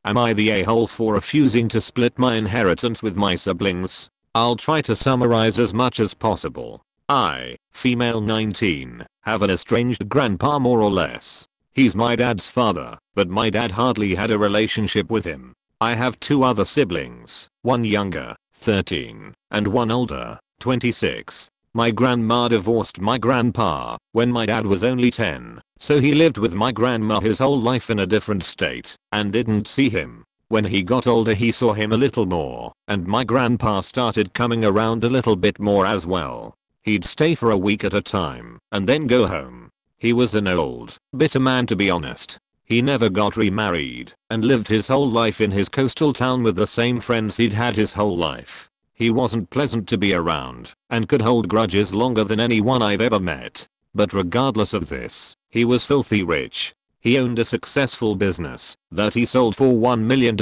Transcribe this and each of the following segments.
Am I the a-hole for refusing to split my inheritance with my siblings? I'll try to summarize as much as possible. I, female 19, have an estranged grandpa more or less. He's my dad's father, but my dad hardly had a relationship with him. I have 2 other siblings, one younger, 13, and one older, 26. My grandma divorced my grandpa when my dad was only 10, so he lived with my grandma his whole life in a different state and didn't see him. When he got older he saw him a little more, and my grandpa started coming around a little bit more as well. He'd stay for a week at a time and then go home. He was an old, bitter man to be honest. He never got remarried and lived his whole life in his coastal town with the same friends he'd had his whole life. He wasn't pleasant to be around and could hold grudges longer than anyone I've ever met. But regardless of this, he was filthy rich. He owned a successful business that he sold for $1 million.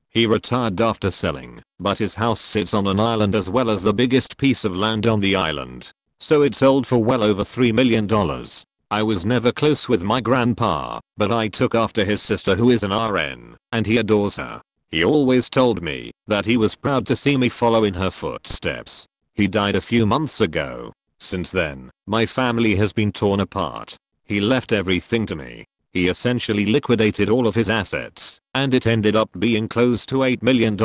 He retired after selling, but his house sits on an island as well as the biggest piece of land on the island. So it sold for well over $3 million. I was never close with my grandpa, but I took after his sister who is an RN, and he adores her. He always told me that he was proud to see me follow in her footsteps. He died a few months ago. Since then, my family has been torn apart. He left everything to me. He essentially liquidated all of his assets, and it ended up being close to $8 million.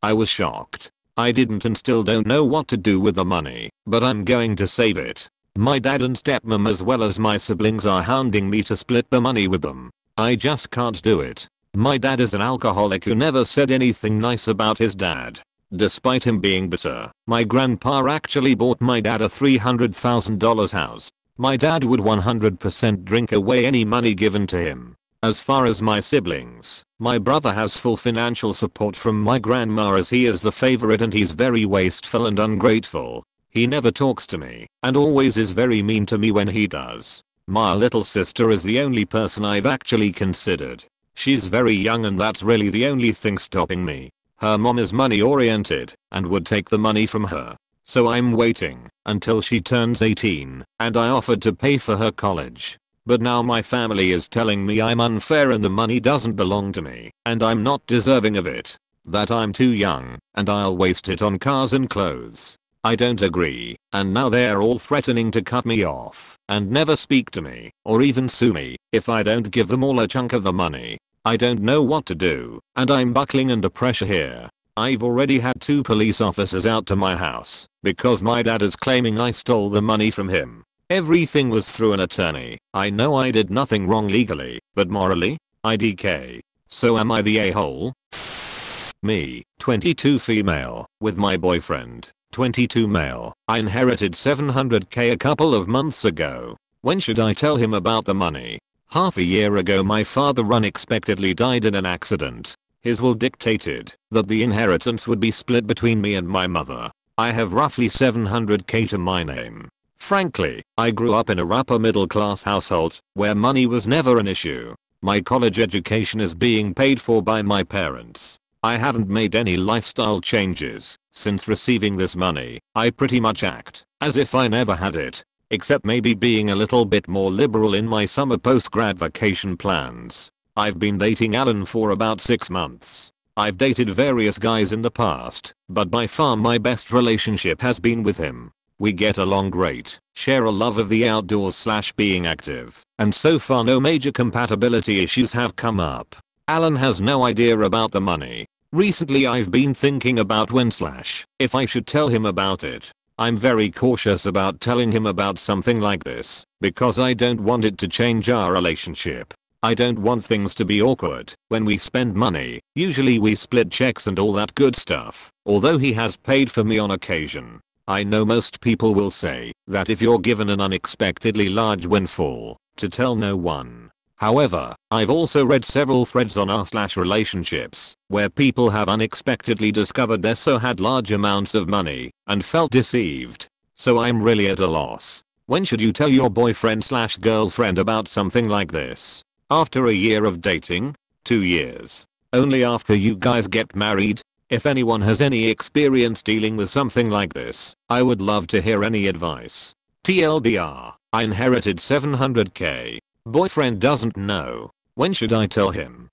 I was shocked. I didn't and still don't know what to do with the money, but I'm going to save it. My dad and stepmom as well as my siblings are hounding me to split the money with them. I just can't do it. My dad is an alcoholic who never said anything nice about his dad. Despite him being bitter, my grandpa actually bought my dad a $300,000 house. My dad would 100% drink away any money given to him. As far as my siblings, my brother has full financial support from my grandma as he is the favorite and he's very wasteful and ungrateful. He never talks to me and always is very mean to me when he does. My little sister is the only person I've actually considered. She's very young and that's really the only thing stopping me. Her mom is money oriented and would take the money from her. So I'm waiting until she turns 18 and I offered to pay for her college. But now my family is telling me I'm unfair and the money doesn't belong to me and I'm not deserving of it. That I'm too young and I'll waste it on cars and clothes. I don't agree, and now they're all threatening to cut me off and never speak to me or even sue me if I don't give them all a chunk of the money. I don't know what to do, and I'm buckling under pressure here. I've already had 2 police officers out to my house because my dad is claiming I stole the money from him. Everything was through an attorney. I know I did nothing wrong legally, but morally, IDK. So am I the a-hole? Me, 22 female, with my boyfriend, 22 male. I inherited $700k a couple of months ago. When should I tell him about the money? Half a year ago my father unexpectedly died in an accident. His will dictated that the inheritance would be split between me and my mother. I have roughly $700k to my name. Frankly, I grew up in a upper middle class household where money was never an issue. My college education is being paid for by my parents. I haven't made any lifestyle changes since receiving this money. I pretty much act as if I never had it. Except maybe being a little bit more liberal in my summer post-grad vacation plans. I've been dating Alan for about 6 months. I've dated various guys in the past, but by far my best relationship has been with him. We get along great, share a love of the outdoors / being active, and so far no major compatibility issues have come up. Alan has no idea about the money. Recently I've been thinking about when / if I should tell him about it. I'm very cautious about telling him about something like this because I don't want it to change our relationship. I don't want things to be awkward when we spend money. Usually we split checks and all that good stuff, although he has paid for me on occasion. I know most people will say that if you're given an unexpectedly large windfall, to tell no one. However, I've also read several threads on r/relationships where people have unexpectedly discovered they had large amounts of money and felt deceived. So I'm really at a loss. When should you tell your boyfriend/girlfriend about something like this? After a year of dating? 2 years? Only after you guys get married? If anyone has any experience dealing with something like this, I would love to hear any advice. TLDR, I inherited $700k. Boyfriend doesn't know. When should I tell him?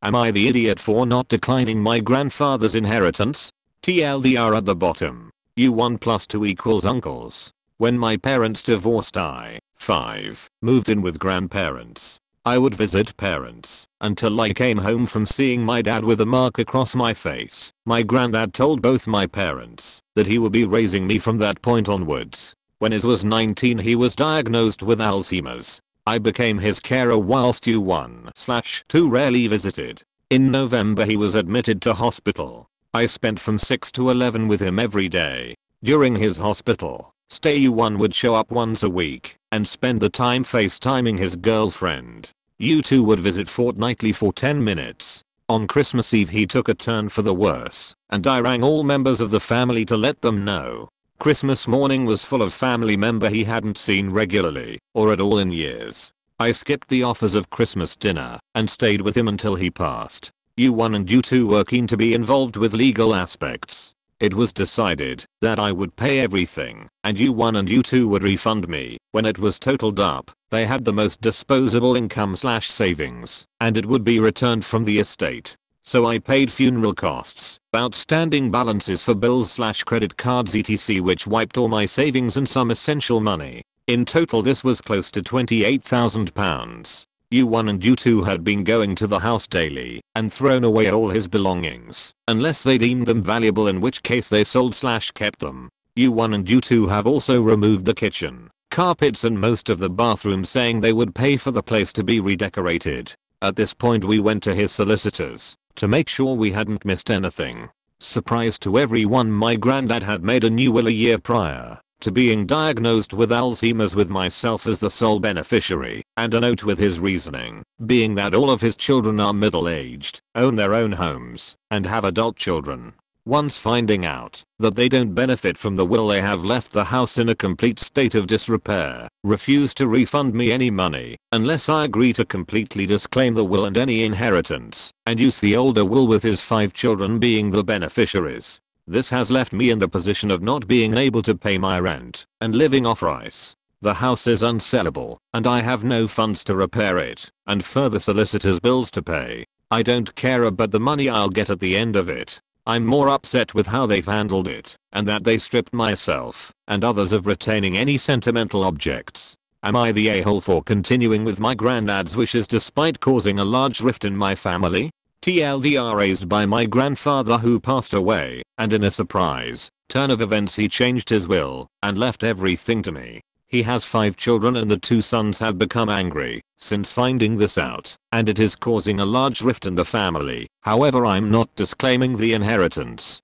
Am I the idiot for not declining my grandfather's inheritance? TLDR at the bottom. U1 plus 2 equals uncles. When my parents divorced I, 5, moved in with grandparents. I would visit parents until I came home from seeing my dad with a mark across my face. My granddad told both my parents that he would be raising me from that point onwards. When I was 19 he was diagnosed with Alzheimer's. I became his carer whilst U1/2 rarely visited. In November he was admitted to hospital. I spent from 6 to 11 with him every day. During his hospital stay U1 would show up once a week and spend the time FaceTiming his girlfriend. U2 would visit fortnightly for 10 minutes. On Christmas Eve he took a turn for the worse, and I rang all members of the family to let them know. Christmas morning was full of family member he hadn't seen regularly or at all in years. I skipped the offers of Christmas dinner and stayed with him until he passed. U1 and U2 were keen to be involved with legal aspects. It was decided that I would pay everything and U1 and U2 would refund me when it was totaled up. They had the most disposable income/savings and it would be returned from the estate. So I paid funeral costs, outstanding balances for bills/credit cards etc, which wiped all my savings and some essential money. In total this was close to £28,000. U1 and U2 had been going to the house daily and thrown away all his belongings unless they deemed them valuable, in which case they sold/kept them. U1 and U2 have also removed the kitchen, carpets and most of the bathroom, saying they would pay for the place to be redecorated. At this point we went to his solicitors to make sure we hadn't missed anything. Surprise to everyone, my granddad had made a new will a year prior to being diagnosed with Alzheimer's, with myself as the sole beneficiary, and a note with his reasoning being that all of his children are middle-aged, own their own homes, and have adult children. Once finding out that they don't benefit from the will, they have left the house in a complete state of disrepair, refused to refund me any money unless I agree to completely disclaim the will and any inheritance, and use the older will with his 5 children being the beneficiaries. This has left me in the position of not being able to pay my rent and living off rice. The house is unsellable and I have no funds to repair it and further solicitors' bills to pay. I don't care about the money I'll get at the end of it. I'm more upset with how they've handled it and that they stripped myself and others of retaining any sentimental objects. Am I the a-hole for continuing with my granddad's wishes despite causing a large rift in my family? TLDR, raised by my grandfather who passed away, and in a surprise turn of events he changed his will and left everything to me. He has 5 children and the 2 sons have become angry since finding this out, and it is causing a large rift in the family. However, I'm not disclaiming the inheritance.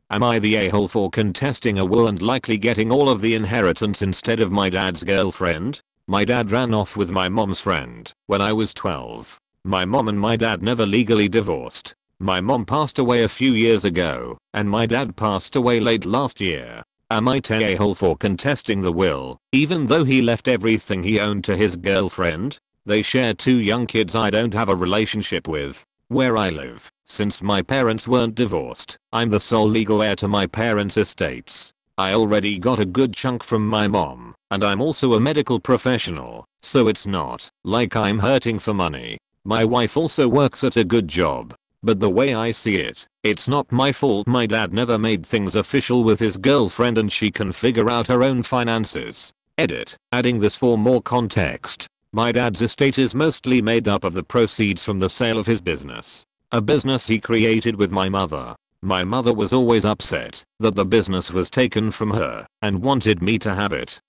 Am I the a-hole for contesting a will and likely getting all of the inheritance instead of my dad's girlfriend? My dad ran off with my mom's friend when I was 12. My mom and my dad never legally divorced. My mom passed away a few years ago, and my dad passed away late last year. Am I the a-hole for contesting the will, even though he left everything he owned to his girlfriend? They share 2 young kids I don't have a relationship with. Where I live, since my parents weren't divorced, I'm the sole legal heir to my parents' estates. I already got a good chunk from my mom, and I'm also a medical professional, so it's not like I'm hurting for money. My wife also works at a good job. But the way I see it, it's not my fault my dad never made things official with his girlfriend and she can figure out her own finances. Edit. Adding this for more context. My dad's estate is mostly made up of the proceeds from the sale of his business. A business he created with my mother. My mother was always upset that the business was taken from her and wanted me to have it.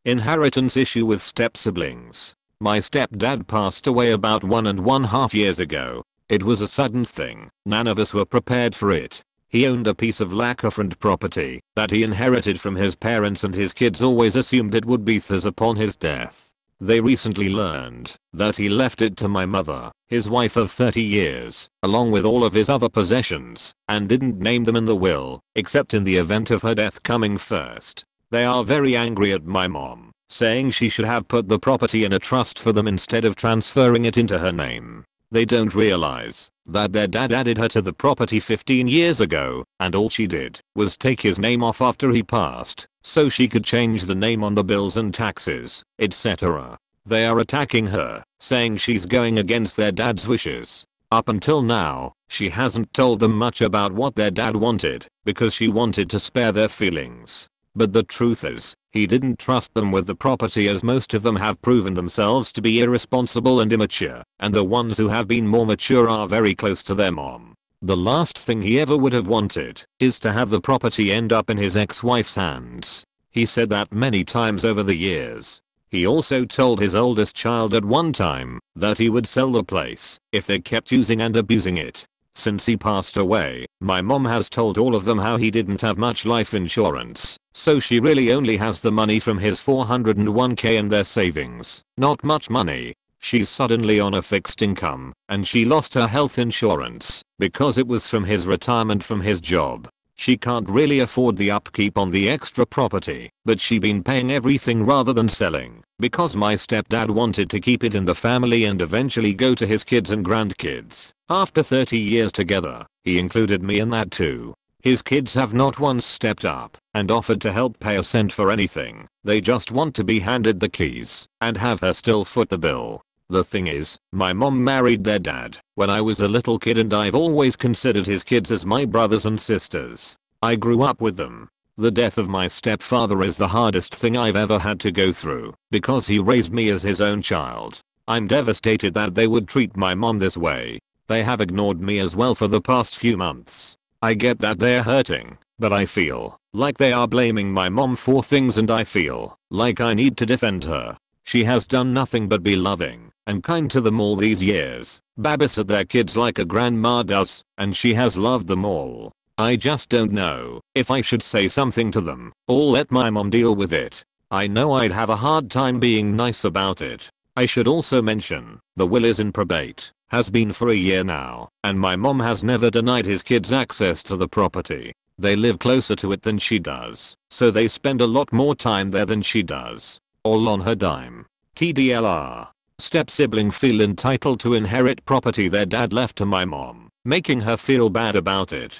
Inheritance issue with step siblings. My stepdad passed away about 1.5 years ago. It was a sudden thing. None of us were prepared for it. He owned a piece of lakefront property that he inherited from his parents, and his kids always assumed it would be theirs upon his death. They recently learned that he left it to my mother, his wife of 30 years, along with all of his other possessions, and didn't name them in the will, except in the event of her death coming first. They are very angry at my mom, saying she should have put the property in a trust for them instead of transferring it into her name. They don't realize that their dad added her to the property 15 years ago, and all she did was take his name off after he passed, so she could change the name on the bills and taxes, etc. They are attacking her, saying she's going against their dad's wishes. Up until now, she hasn't told them much about what their dad wanted, because she wanted to spare their feelings. But the truth is, he didn't trust them with the property, as most of them have proven themselves to be irresponsible and immature, and the ones who have been more mature are very close to their mom. The last thing he ever would have wanted is to have the property end up in his ex-wife's hands. He said that many times over the years. He also told his oldest child at one time that he would sell the place if they kept using and abusing it. Since he passed away, my mom has told all of them how he didn't have much life insurance, so she really only has the money from his 401k and their savings. Not much money. She's suddenly on a fixed income, and she lost her health insurance because it was from his retirement from his job. She can't really afford the upkeep on the extra property, but she been paying everything rather than selling, because my stepdad wanted to keep it in the family and eventually go to his kids and grandkids. After 30 years together, he included me in that too. His kids have not once stepped up and offered to help pay a cent for anything. They just want to be handed the keys and have her still foot the bill. The thing is, my mom married their dad when I was a little kid, and I've always considered his kids as my brothers and sisters. I grew up with them. The death of my stepfather is the hardest thing I've ever had to go through, because he raised me as his own child. I'm devastated that they would treat my mom this way. They have ignored me as well for the past few months. I get that they're hurting, but I feel like they are blaming my mom for things, and I feel like I need to defend her. She has done nothing but be loving and kind to them all these years, babysit their kids like a grandma does, and she has loved them all. I just don't know if I should say something to them or let my mom deal with it. I know I'd have a hard time being nice about it. I should also mention, the will is in probate, has been for a year now, and my mom has never denied his kids access to the property. They live closer to it than she does, so they spend a lot more time there than she does. All on her dime. TDLR. Step-sibling feel entitled to inherit property their dad left to my mom, making her feel bad about it.